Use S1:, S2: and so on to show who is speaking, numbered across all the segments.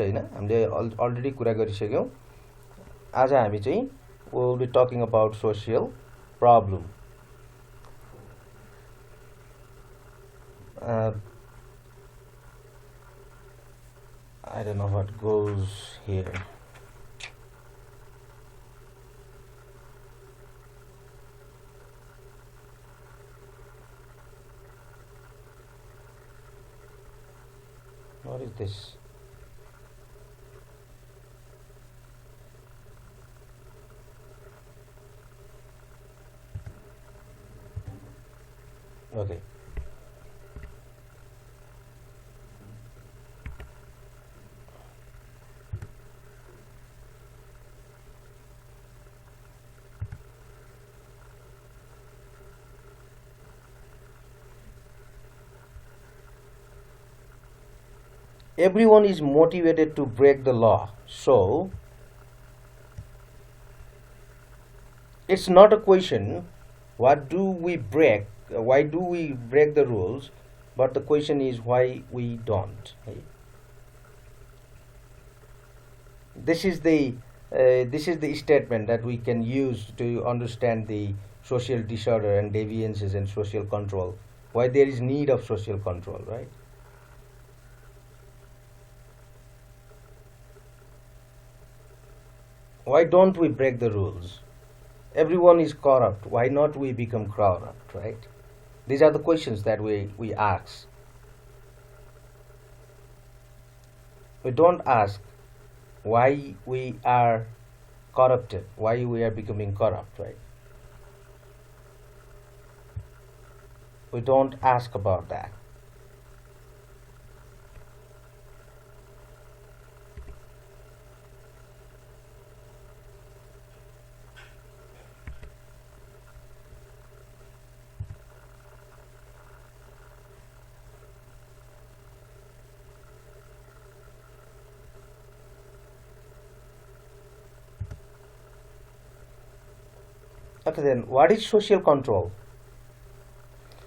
S1: हैन हामीले अलरेडी कुरा गरिसक्यौं आज हामी चाहिँ we will be talking about social problem I don't know what goes here what is this okay everyone is motivated to break the law so it's not a question what do we break why do we break the rules but the question is why we don't this is the statement that we can use to understand the social disorder and deviances and social control why there is need of social control right why don't we break the rules everyone is corrupt why not we become corrupt right these are the questions that we ask we don't ask why we are corrupted why we are becoming corrupt right we don't ask about that okay then what is social control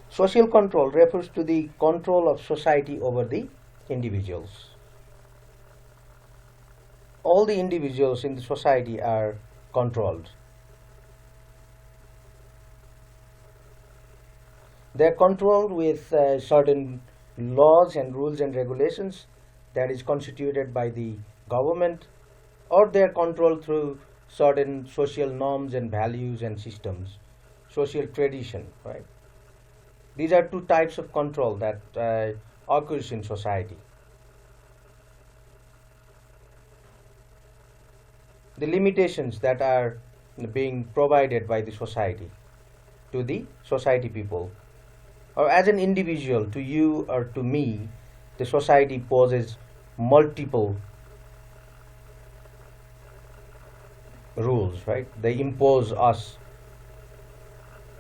S1: social control refers to the control of society over the individuals all the individuals in the society are controlled they are controlled with certain laws and rules and regulations that is constituted by the government or they are controlled through certain social norms and values and systems social tradition right these are two types of control that occurs in society the limitations that are being provided by the society to the society people or as an individual to you or to me the society poses multiple rules right they impose us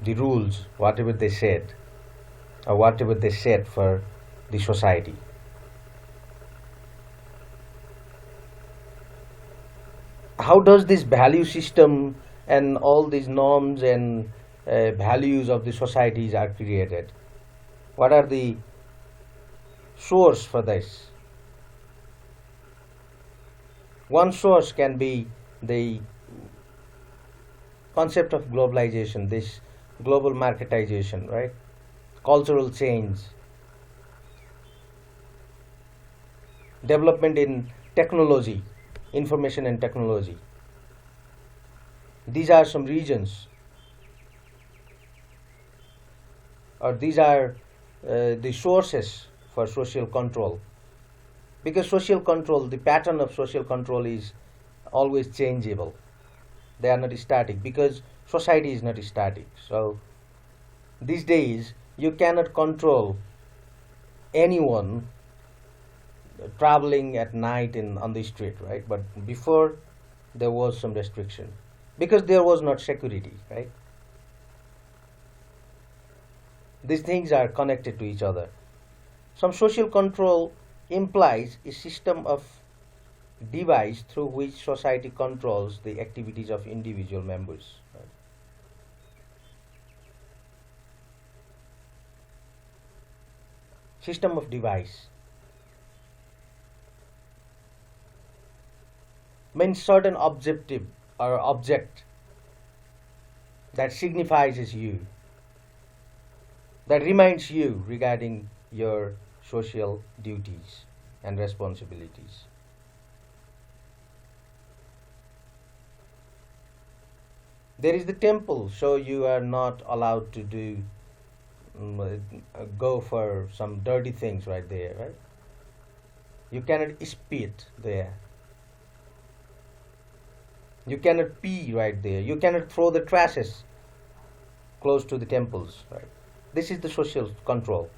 S1: the rules whatever they said or whatever they set for the society how does this value system and all these norms and values of the societies are created what are the source for this one source can be the concept of globalization this global marketization right cultural change development in technology information and technology these are some regions or these are the sources for social control because social control the pattern of social control is always changeable they are not static because society is not static so these days you cannot control anyone traveling at night on the street right but before there was some restriction because there was not security right these things are connected to each other some social control implies a system of device through which society controls the activities of individual members right? System of device means certain objective or object that signifies you, that reminds you regarding your social duties and responsibilities. There is the temple, so you are not allowed to go for some dirty things right there, right? You cannot spit there. You cannot pee right there. You cannot throw the trashes close to the temples, right? This is the social control.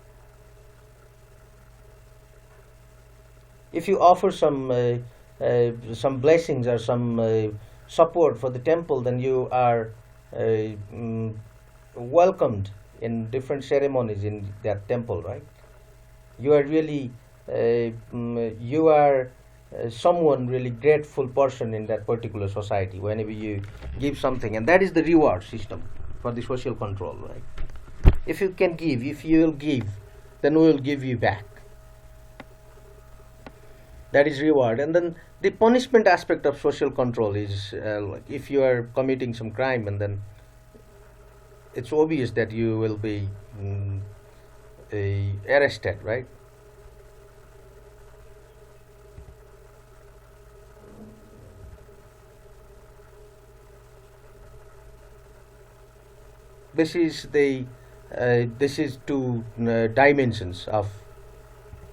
S1: If you offer some blessings or some support for the temple, then you are welcomed in different ceremonies in that temple, right? You are really you are someone really grateful person in that particular society whenever you give something, and that is the reward system for the social control, right? If you can give, if you will give, then we will give you back. That is reward. And then the punishment aspect of social control is like if you are committing some crime, and then it's obvious that you will be arrested, right? This is two dimensions of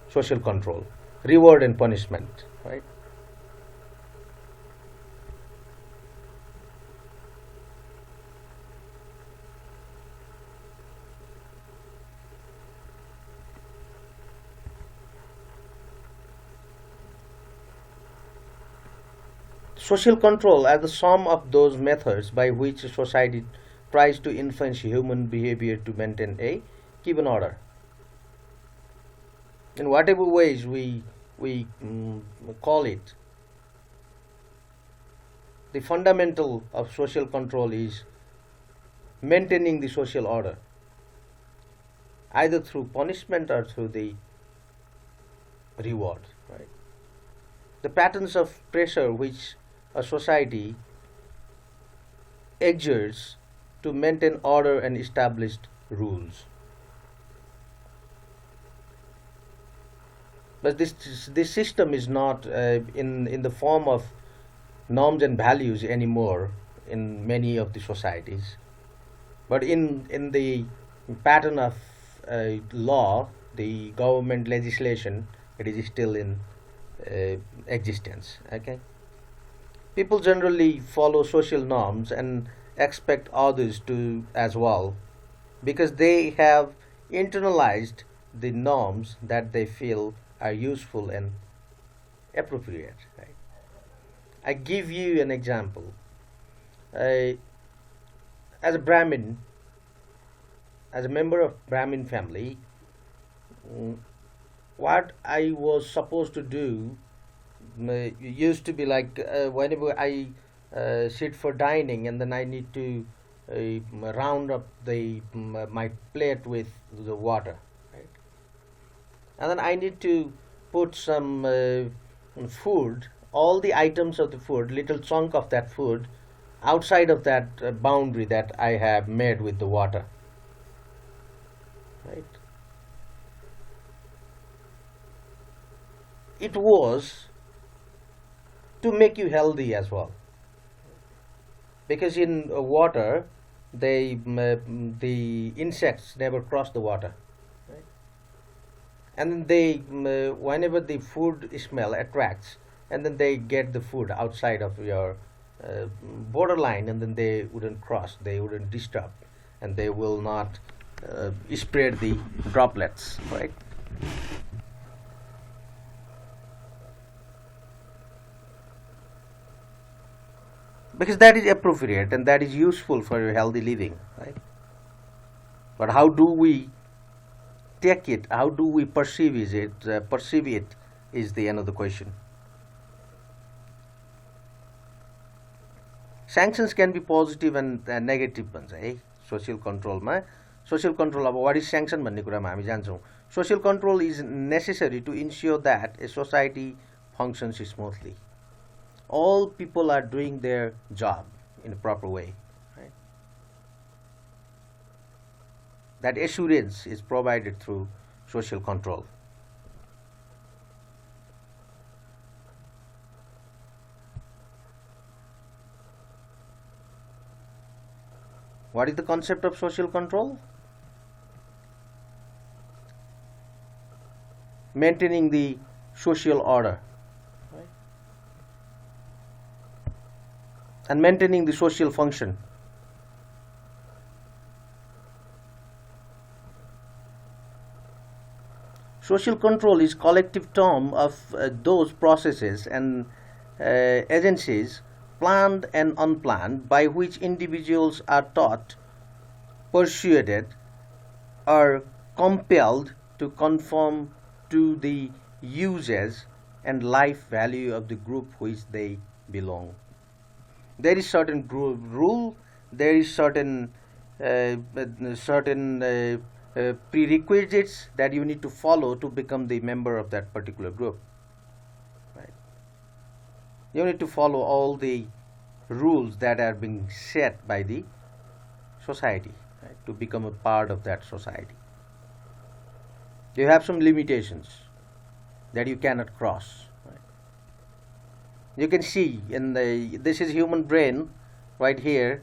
S1: social control: reward and punishment, right? Social control are the sum of those methods by which a society tries to influence human behavior to maintain a given order. In whatever ways we call it, the fundamental of social control is maintaining the social order, either through punishment or through the reward, right? The patterns of pressure which a society exerts to maintain order and established rules. But this system is not in the form of norms and values anymore in many of the societies, but in the pattern of law, the government legislation, it is still in existence. Okay, people generally follow social norms and expect others to as well, because they have internalized the norms that they feel are useful and appropriate, right? I give you an example. As a Brahmin, as a member of Brahmin family, what I was supposed to do used to be like whenever I sit for dining, and then I need to round up my plate with the water, right? And then I need to put some food, all the items of the food, little chunk of that food, outside of that boundary that I have made with the water, right? It was to make you healthy as well, because in water the insects never cross the water, right? And they whenever the food smell attracts, and then they get the food outside of your borderline, and then they wouldn't cross, they wouldn't disturb, and they will not spread the droplets, right? Because that is appropriate and that is useful for your healthy living, right? But how do we take it? How do we perceive it? Perceive it is the end of the question. Sanctions can be positive and negative भन्छ है social कन्ट्रोलमा. Social control अब what is sanction भन्ने कुरामा हामी जान्छौँ. Social control is necessary to ensure that a society functions smoothly. all people are doing their job in a proper way. Right? That assurance is provided through social control. What is the concept of social control? Maintaining the social order, right? And maintaining the social function. Social control is collective term of those processes and agencies, planned and unplanned, by which individuals are taught, persuaded, or compelled to conform to the uses and life value of the group which they belong. There is certain rule, there is certain prerequisites that you need to follow to become the member of that particular group. Right? You need to follow all the rules that are being set by the society, right, to become a part of that society. You have some limitations that you cannot cross. Right? You can see this is human brain right here,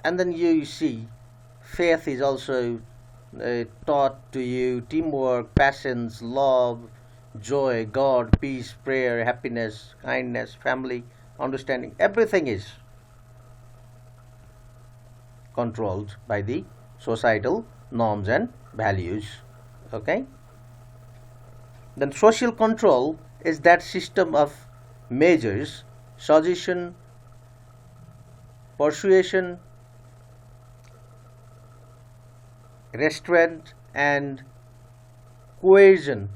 S1: and then you see faith is also taught to you, teamwork, patience, love, joy, God, peace, prayer, happiness, kindness, family, understanding. Everything is controlled by the societal norms and values. Okay? Then social control is that system of measures, suggestion, persuasion, restraint, and coercion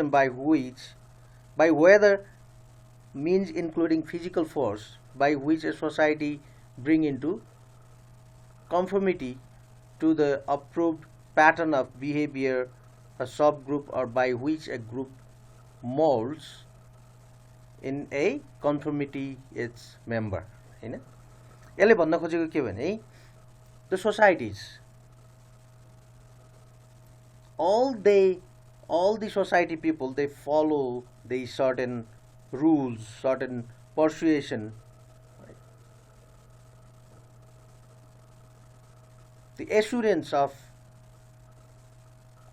S1: by whether means including physical force, by which a society bring into conformity to the approved pattern of behavior a subgroup, or by which a group molds in a conformity its member. हैन यसले भन्न खोजेको के भने the societies, all the society people, they follow the certain rules, certain persuasion, right? The assurance of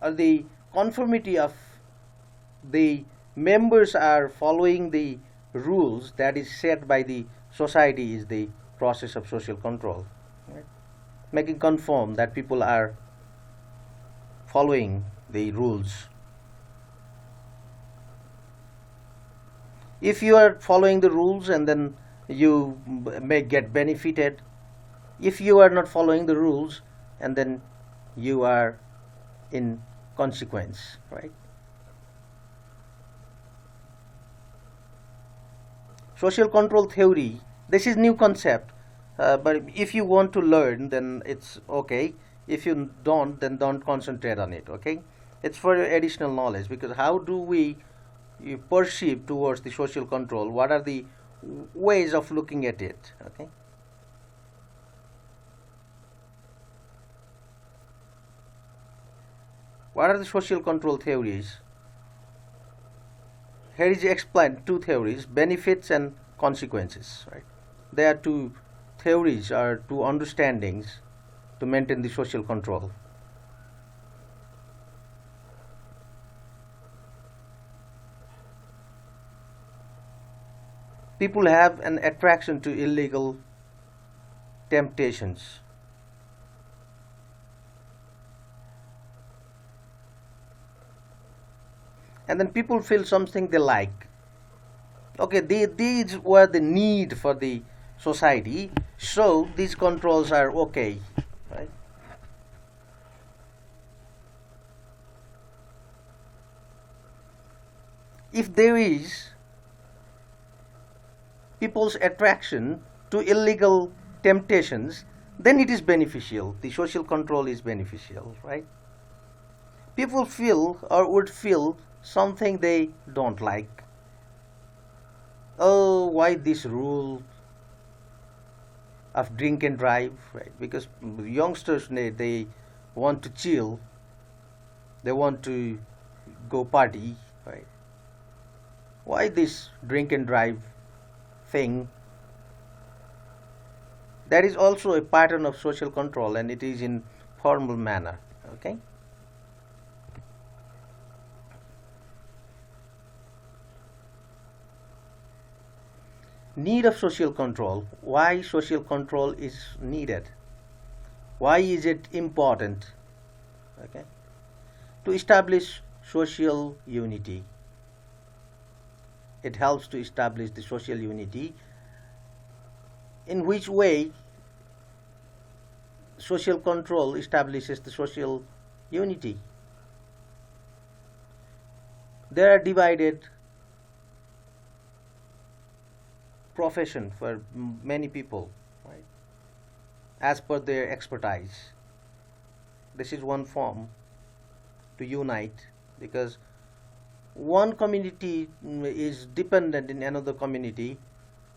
S1: or the conformity of the members are following the rules that is set by the society is the process of social control, right? Making conform that people are following the rules. If you are following the rules, and then you may get benefited. If you are not following the rules, and then you are in consequence, right? Social control theory, this is new concept, but if you want to learn, then it's okay. If you don't, then don't concentrate on it, okay? It's for additional knowledge, because how do we perceive towards the social control? What are the ways of looking at it, okay? What are the social control theories? Here is explained two theories, benefits and consequences, right? There are two theories or two understandings to maintain the social control. People have an attraction to illegal temptations. And then people feel something they like. Okay, these were the need for the society, so these controls are okay, right? If there is people's attraction to illegal temptations, then it is beneficial. The social control is beneficial, right? People feel or would feel something they don't like. oh, why this rule of drink and drive, right? Because youngsters, they want to chill, they want to go party, right? Why this drink and drive thing? That is also a pattern of social control, and it is in formal manner. Okay. Need of social control. Why social control is needed? Why is it important? Okay. To establish social unity. It helps to establish the social unity. In which way social control establishes the social unity? There are divided profession for many people, right? As per their expertise. This is one form to unite, because one community is dependent in another community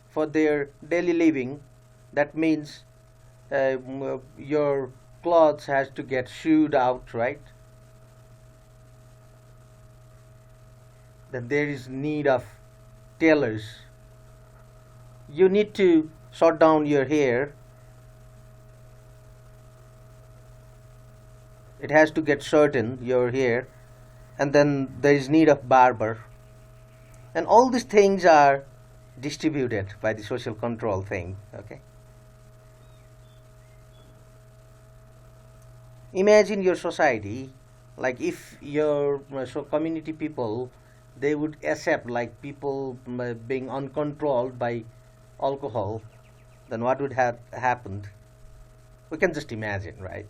S1: for their daily living. That means your clothes has to get sewed out, right? Then there is need of tailors. You need to sort down your hair. It has to get certain, your hair, and then there is need of barber. And all these things are distributed by the social control thing. Okay. Imagine your society, like if your so community people, they would accept like people being uncontrolled by alcohol, then what would have happened? We can just imagine, right?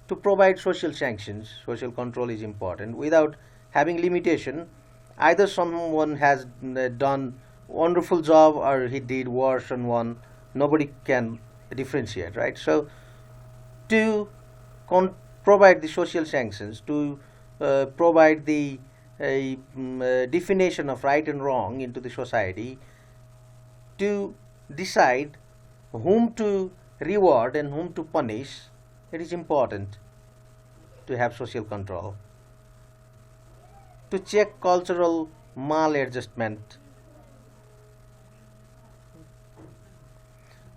S1: To provide social sanctions, social control is important. Without having limitation, either someone has done wonderful job or he did worse on one. Nobody can differentiate, right? So to provide the social sanctions, to provide the definition of right and wrong into the society, to decide whom to reward and whom to punish, it is important to have social control. To check cultural maladjustment,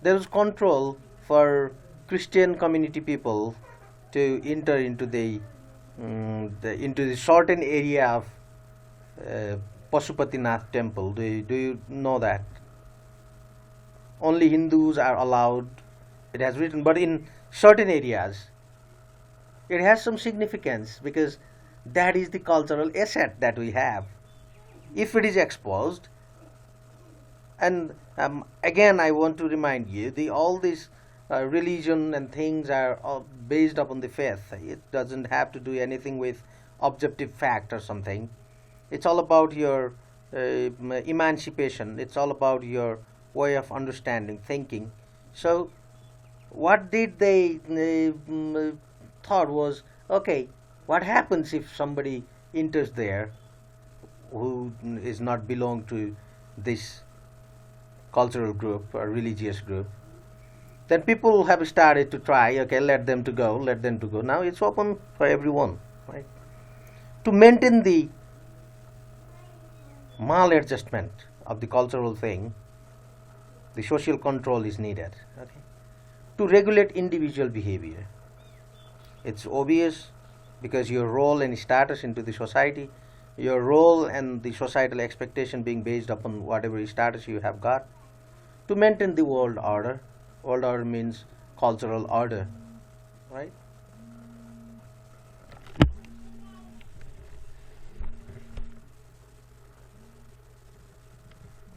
S1: there is control for Christian community people to enter into the certain area of Pashupatinath temple. Do you know that? Only Hindus are allowed. It has written, but in certain areas, it has some significance because that is the cultural asset that we have. If it is exposed, and again, I want to remind you, all these religion and things are all based upon the faith. It doesn't have to do anything with objective fact or something. It's all about your emancipation. It's all about your way of understanding, thinking. So, what did they thought was, okay, what happens if somebody enters there who is not belong to this cultural group or religious group? Then people have started to try, okay, let them to go, let them to go. Now it's open for everyone, right? To maintain the maladjustment of the cultural thing, the social control is needed. Okay? To regulate individual behavior. It's obvious because your role and status into the society, your role and the societal expectation being based upon whatever status you have got. To maintain the world order. World order means cultural order, right?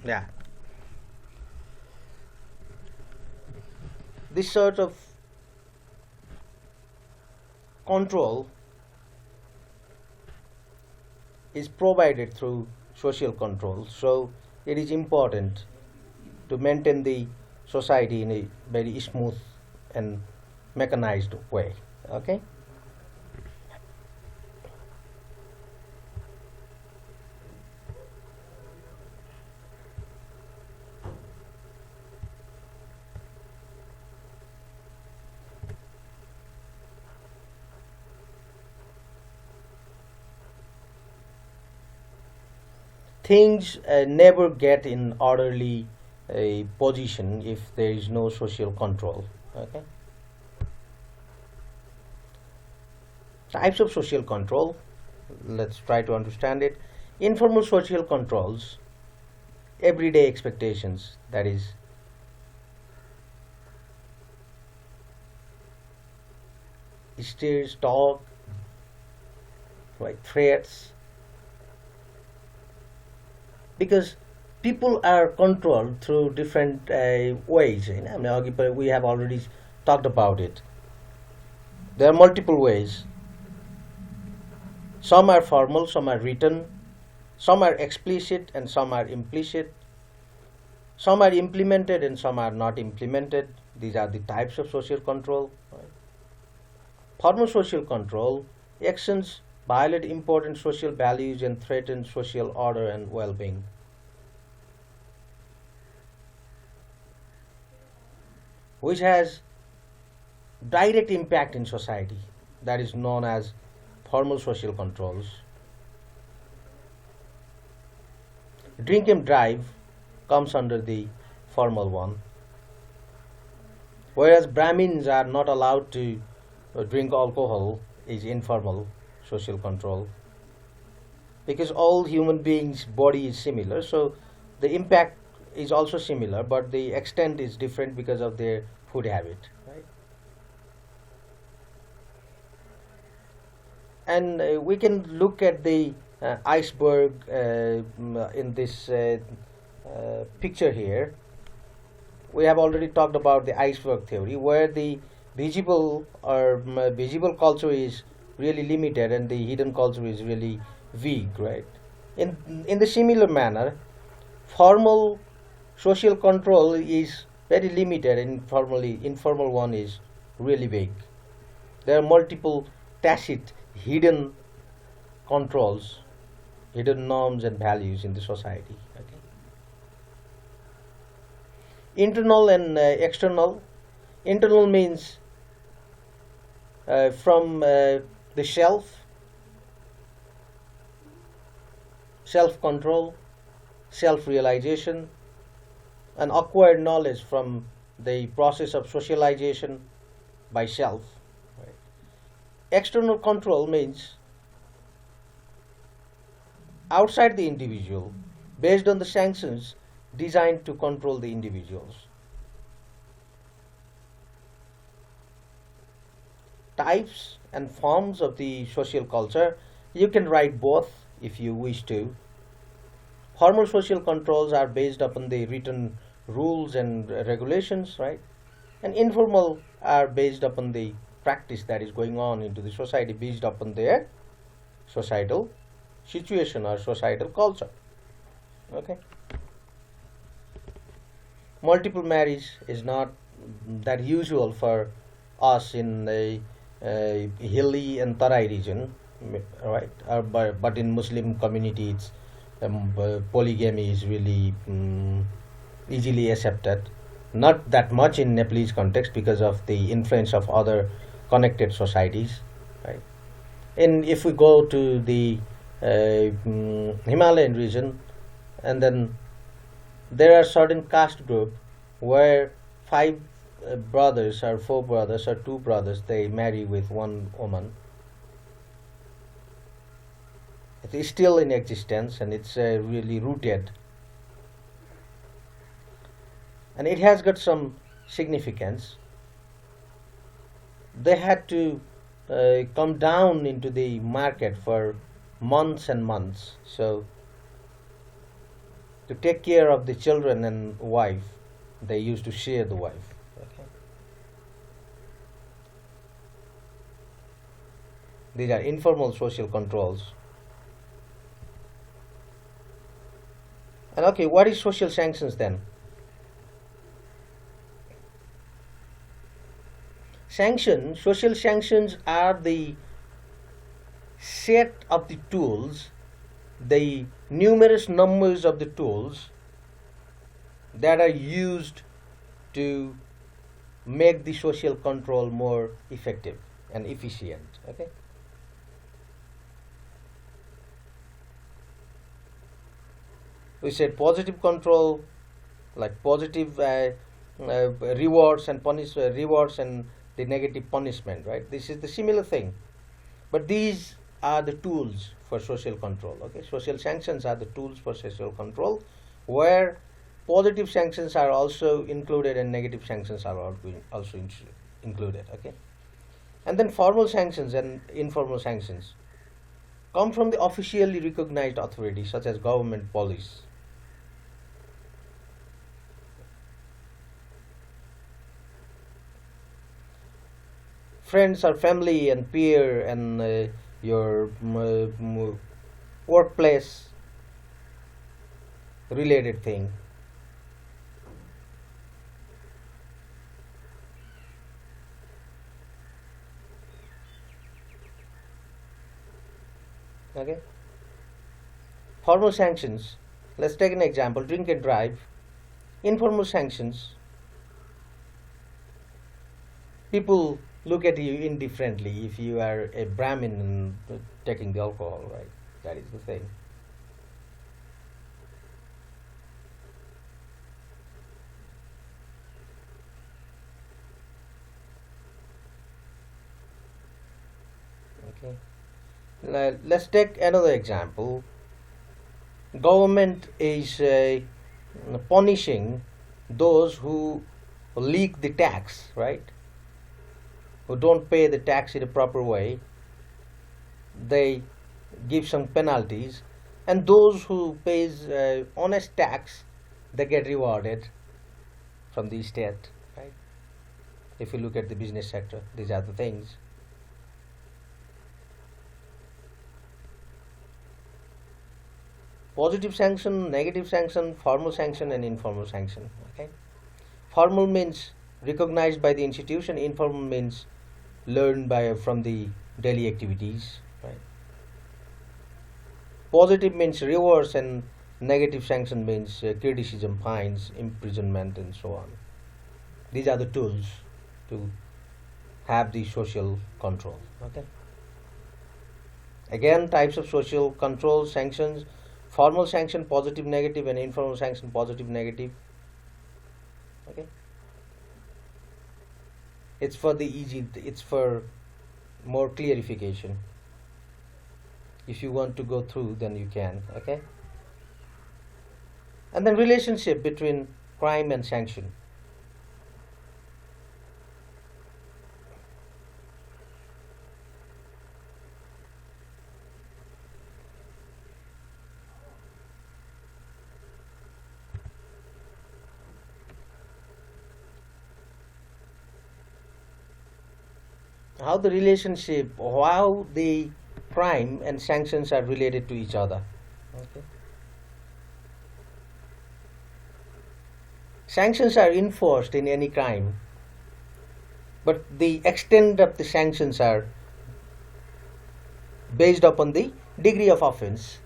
S1: Yeah. This sort of control is provided through social control. So it is important to maintain the society in a very smooth and mechanized way. Okay. things never get in orderly position if there is no social control. Okay. Types of social control. Let's try to understand it. Informal social controls, everyday expectations, that is stares, talk, right, threats, because people are controlled through different ways. I mean, we have already talked about it. There are multiple ways. Some are formal, some are written, some are explicit and some are implicit. Some are implemented and some are not implemented. These are the types of social control. Right? Formal social control, actions violate important social values and threaten social order and well-being. Which has direct impact in society, that is known as formal social controls. Drink and drive comes under the formal one, whereas Brahmins are not allowed to drink alcohol is informal social control, because all human beings' body is similar, so the impact is also similar, but the extent is different because of their food habit, right? And we can look at the iceberg in this picture here. We have already talked about the iceberg theory, where the visible or visible culture is really limited and the hidden culture is really weak, right? In the similar manner, formal social control is very limited and informal one is really big. There are multiple tacit hidden controls, hidden norms and values in the society. Okay? Internal and external. Internal means from the self-control, self-realization, and acquired knowledge from the process of socialization by self. Right? External control means outside the individual, based on the sanctions designed to control the individuals. Types and forms of the social culture, you can write both if you wish to. Formal social controls are based upon the written rules and regulations, right? And informal are based upon the practice that is going on into the society, based upon their societal situation or societal culture. Okay. Multiple marriage is not that usual for us in the hilly and Tarai region, right? But in Muslim communities, polygamy is really easily accepted. Not that much in Nepalese context because of the influence of other connected societies, right? And if we go to the Himalayan region, and then there are certain caste group where five brothers or four brothers or two brothers, they marry with one woman. It is still in existence and it's really rooted, and it has got some significance. They had to come down into the market for months and months, so to take care of the children and wife, they used to share the wife. Okay. These are informal social controls. And okay, what is social sanctions then? Social sanctions are the set of the tools, the numerous numbers of the tools that are used to make the social control more effective and efficient. Okay. We said positive control, like positive rewards and rewards, and the negative punishment, right? This is the similar thing, but these are the tools for social control. Okay, social sanctions are the tools for social control, where positive sanctions are also included and negative sanctions are also included. Okay, and then formal sanctions and informal sanctions come from the officially recognized authorities such as government, police. Friends or family and peer and your workplace related thing. Okay. Formal sanctions. Let's take an example. Drink and drive. Informal sanctions. People look at you indifferently if you are a Brahmin and taking the alcohol, right? That is the thing. Okay. Let's take another example. Government is punishing those who leak the tax, right? Who don't pay the tax in a proper way. They give some penalties, and those who pays honest tax, they get rewarded from the state, right? If you look at the business sector, these are the things. Positive sanction, negative sanction, formal sanction, and informal sanction. Okay. Formal means recognized by the institution. Informal means learned by from the daily activities. Right. Positive means rewards, and negative sanction means criticism, fines, imprisonment, and so on. These are the tools to have the social control. Okay. Again, types of social control sanctions: formal sanction, positive, negative, and informal sanction, positive, negative. Okay. It's for the easy. It's for more clarification. If you want to go through, then you can. Okay. And then relationship between crime and sanction. How the crime and sanctions are related to each other. Okay. Sanctions are enforced in any crime, but the extent of the sanctions are based upon the degree of offense.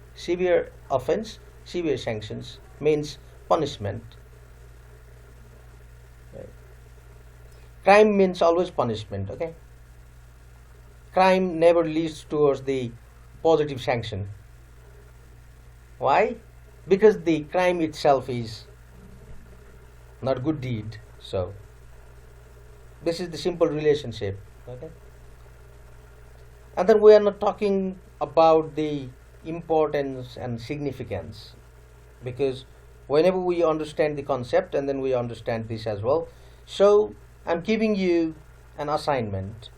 S1: Offense, severe sanctions means punishment. Right. Crime means always punishment. Okay. Crime never leads towards the positive sanction. Why? Because the crime itself is not good deed. So this is the simple relationship. Okay. And then we are not talking about the importance and significance, because whenever we understand the concept, and then we understand this as well. So I'm giving you an assignment,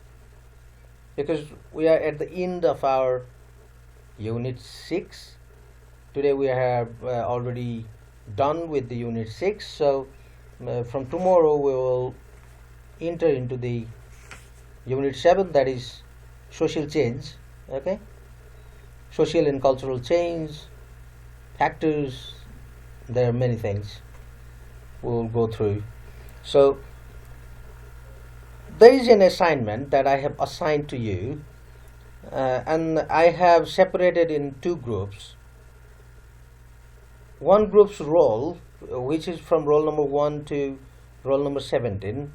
S1: because we are at the end of our unit 6. Today we have already done with the unit 6. So from tomorrow we will enter into the unit 7, that is social change. Okay. Social and cultural change, factors, there are many things we will go through. So there is an assignment that I have assigned to you, and I have separated in 2 groups. One group's role, which is from roll number 1 to roll number 17,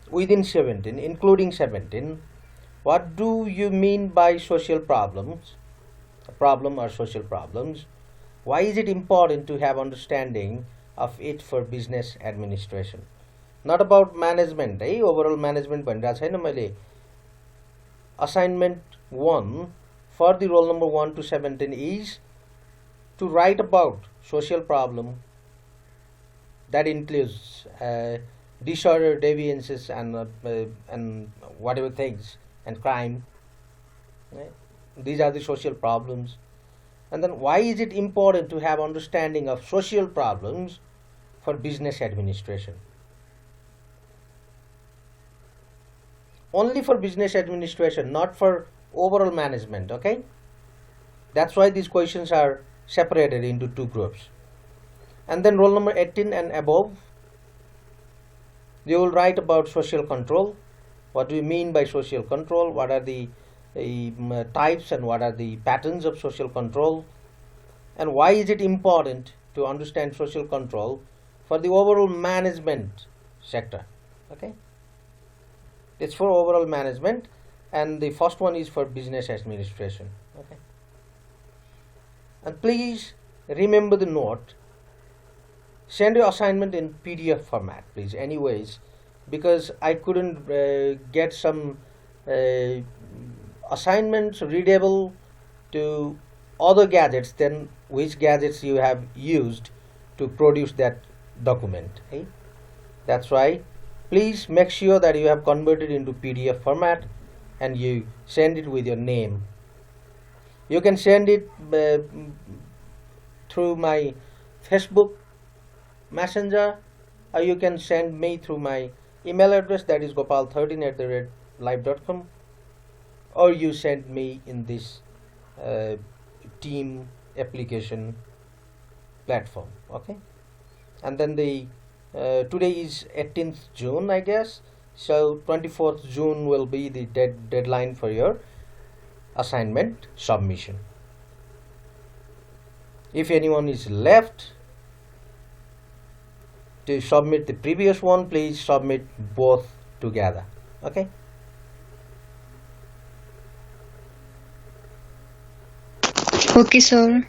S1: within 17, including 17, what do you mean by social problems, problem or social problems? why is it important to have understanding of it for business administration? Not about management, overall management भनिरहेको छैन मैले. Assignment 1 for the roll number 1 to 17 is to write about social problem that includes disorder, deviances, and whatever things, and crime. Right? These are the social problems. And then why is it important to have understanding of social problems for business administration? Only for business administration, not for overall management, okay? That's why these questions are separated into two groups. And then roll number 18 and above, they will write about social control. What do we mean by social control? What are the types and what are the patterns of social control? And why is it important to understand social control for the overall management sector? Okay? It's for overall management, and the first one is for business administration. Okay? And please remember the note. Send your assignment in PDF format, please, anyways, because I couldn't get some assignments readable to other gadgets than which gadgets you have used to produce that document. Okay? That's why please make sure that you have converted into PDF format and you send it with your name. You can send it through my Facebook Messenger, or you can send me through my email address, that is gopal13@live.com, or you send me in this team application platform. Okay? And then the today is 18th June, I guess, so 24th June will be the deadline for your assignment submission. If anyone is left to submit the previous one, please submit both together. Okay?
S2: Okay, sir.